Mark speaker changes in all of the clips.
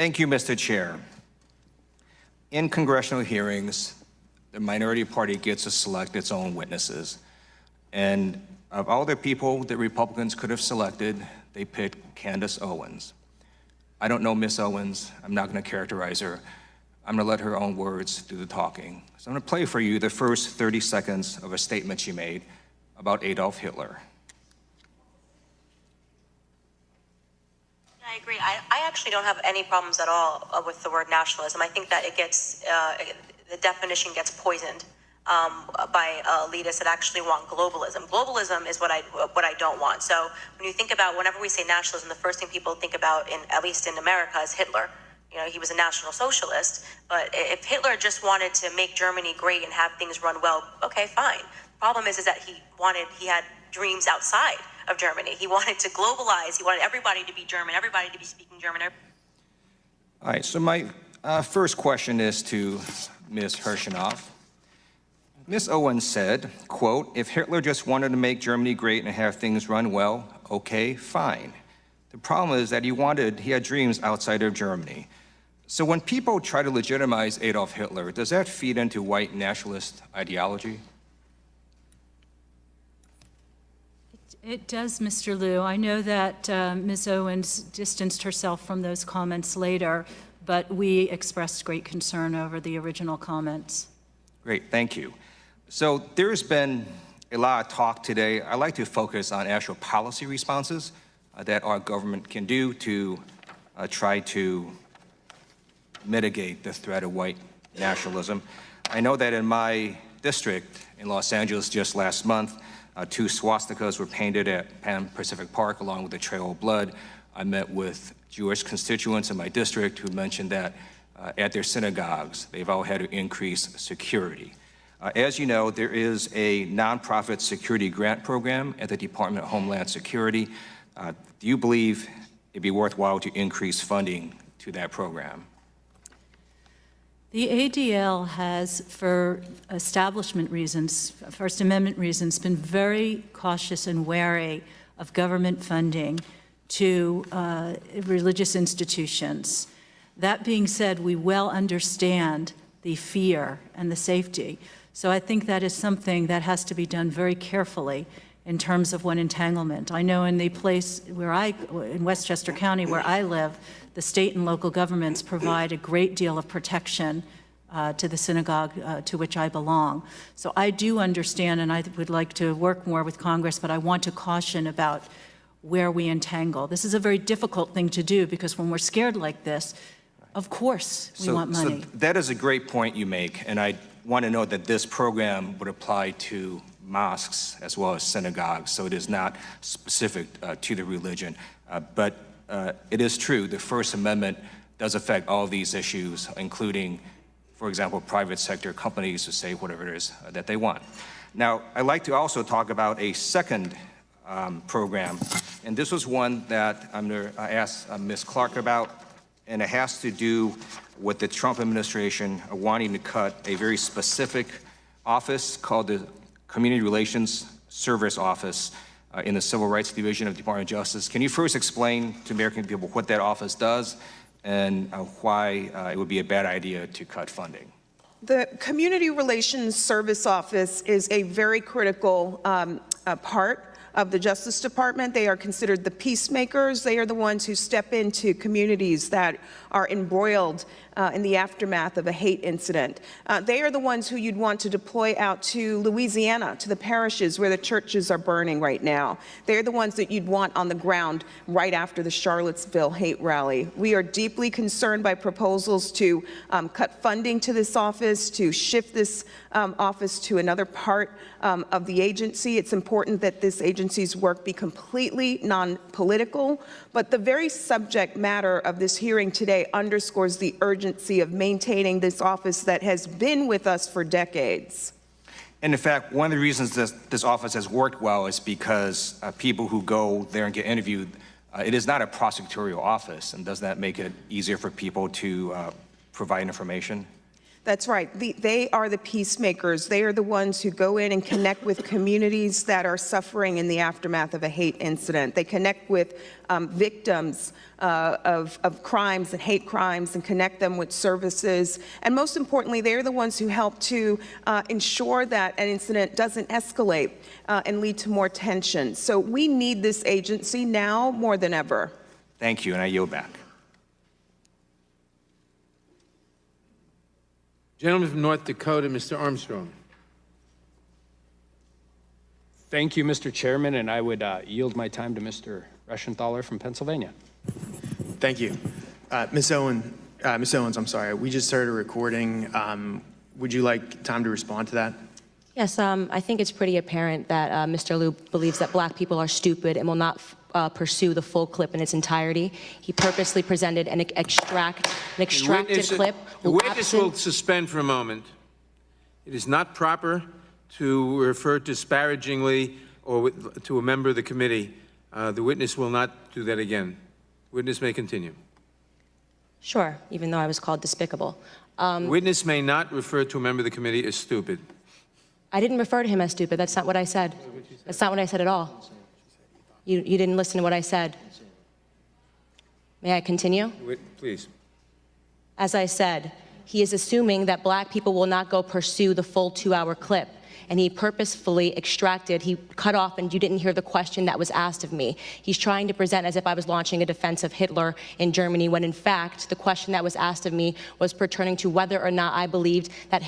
Speaker 1: Thank you, Mr. Chair. In congressional hearings, the minority party gets to select its own witnesses. And of all the people that Republicans could have selected, they picked Candace Owens. I don't know Miss Owens. I'm not going to characterize her. I'm going to let her own words do the talking. So I'm going to play for you the first 30 seconds of a statement she made about Adolf Hitler.
Speaker 2: I agree. I actually don't have any problems at all with the word nationalism. I think that it gets, the definition gets poisoned by elitists that actually want globalism. Globalism is what I don't want. So when you think about, whenever we say nationalism, the first thing people think about, at least in America, is Hitler. You know, he was a National Socialist, but if Hitler just wanted to make Germany great and have things run well, okay, fine. The problem is that he had dreams outside of Germany. He wanted to globalize. He wanted everybody to be German, everybody to be speaking German.
Speaker 1: All right, so my first question is to Ms. Hirschenoff. Ms. Owens said, quote, if Hitler just wanted to make Germany great and have things run well, okay, fine. The problem is that he had dreams outside of Germany. So when people try to legitimize Adolf Hitler, does that feed into white nationalist ideology?
Speaker 3: It does, Mr. Lieu. I know that Ms. Owens distanced herself from those comments later, but we expressed great concern over the original comments.
Speaker 1: Great, thank you. So there's been a lot of talk today. I'd like to focus on actual policy responses that our government can do to try to mitigate the threat of white nationalism. I know that in my district in Los Angeles just last month, 2 swastikas were painted at Pan Pacific Park along with the Trail of Blood. I met with Jewish constituents in my district who mentioned that at their synagogues, they've all had to increase security. As you know, there is a nonprofit security grant program at the Department of Homeland Security. Do you believe it'd be worthwhile to increase funding to that program?
Speaker 3: The ADL has, for establishment reasons, First Amendment reasons, been very cautious and wary of government funding to religious institutions. That being said, we well understand the fear and the safety. So I think that is something that has to be done very carefully in terms of what entanglement. I know in the place where in Westchester County where I live, the state and local governments provide a great deal of protection to the synagogue to which I belong. So I do understand, and I would like to work more with Congress, but I want to caution about where we entangle. This is a very difficult thing to do because when we're scared like this, of course we want money.
Speaker 1: So that is a great point you make, and I want to note that this program would apply to mosques as well as synagogues, so it is not specific to the religion. But it is true, the First Amendment does affect all of these issues, including, for example, private sector companies to say whatever it is that they want. Now, I'd like to also talk about a second program, and this was one that I'm going to ask Ms. Clark about, and it has to do with the Trump administration wanting to cut a very specific office called the Community Relations Service Office in the Civil Rights Division of the Department of Justice. Can you first explain to American people what that office does and why it would be a bad idea to cut funding?
Speaker 4: The Community Relations Service Office is a very critical part of the Justice Department. They are considered the peacemakers. They are the ones who step into communities that are embroiled in the aftermath of a hate incident. They are the ones who you'd want to deploy out to Louisiana, to the parishes where the churches are burning right now. They're the ones that you'd want on the ground right after the Charlottesville hate rally. We are deeply concerned by proposals to cut funding to this office, to shift this office to another part of the agency. It's important that this agency's work be completely non-political, but the very subject matter of this hearing today underscores the urgency of maintaining this office that has been with us for decades.
Speaker 1: And in fact, one of the reasons this office has worked well is because people who go there and get interviewed, it is not a prosecutorial office, and does that make it easier for people to provide information?
Speaker 4: That's right. They are the peacemakers. They are the ones who go in and connect with communities that are suffering in the aftermath of a hate incident. They connect with victims of crimes and hate crimes and connect them with services. And most importantly, they're the ones who help to ensure that an incident doesn't escalate and lead to more tension. So we need this agency now more than ever.
Speaker 1: Thank you, and I yield back.
Speaker 5: Gentleman from North Dakota, Mr. Armstrong.
Speaker 6: Thank you, Mr. Chairman, and I would yield my time to Mr. Reschenthaler from Pennsylvania.
Speaker 7: Thank you. Ms. Owens, I'm sorry, we just heard a recording. Would you like time to respond to that?
Speaker 8: Yes, I think it's pretty apparent that Mr. Lieu believes that black people are stupid and will not pursue the full clip in its entirety. He purposely presented an extracted clip.
Speaker 5: The witness will suspend for a moment. It is not proper to refer disparagingly or to a member of the committee. The witness will not do that again. Witness may continue.
Speaker 8: Sure, even though I was called despicable.
Speaker 5: Witness may not refer to a member of the committee as stupid.
Speaker 8: I didn't refer to him as stupid. That's not what I said. That's not what I said at all. You didn't listen to what I said. May I continue?
Speaker 5: Please.
Speaker 8: As I said, he is assuming that black people will not go pursue the full 2-hour clip. And he purposefully extracted, he cut off, and you didn't hear the question that was asked of me. He's trying to present as if I was launching a defense of Hitler in Germany, when in fact, the question that was asked of me was pertaining to whether or not I believed that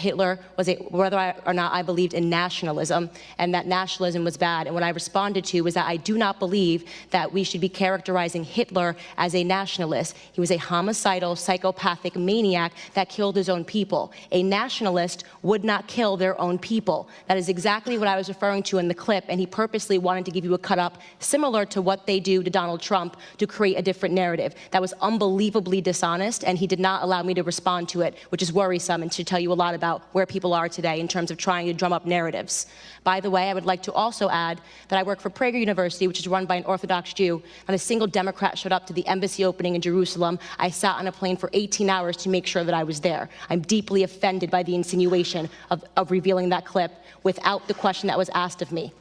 Speaker 8: whether or not I believed in nationalism, and that nationalism was bad. And what I responded to was that I do not believe that we should be characterizing Hitler as a nationalist. He was a homicidal, psychopathic maniac that killed his own people. A nationalist would not kill their own people. That is exactly what I was referring to in the clip, and he purposely wanted to give you a cut-up similar to what they do to Donald Trump to create a different narrative. That was unbelievably dishonest, and he did not allow me to respond to it, which is worrisome and should tell you a lot about where people are today in terms of trying to drum up narratives. By the way, I would like to also add that I work for Prager University, which is run by an Orthodox Jew. Not a single Democrat showed up to the embassy opening in Jerusalem. I sat on a plane for 18 hours to make sure that I was there. I'm deeply offended by the insinuation of revealing that clip without the question that was asked of me.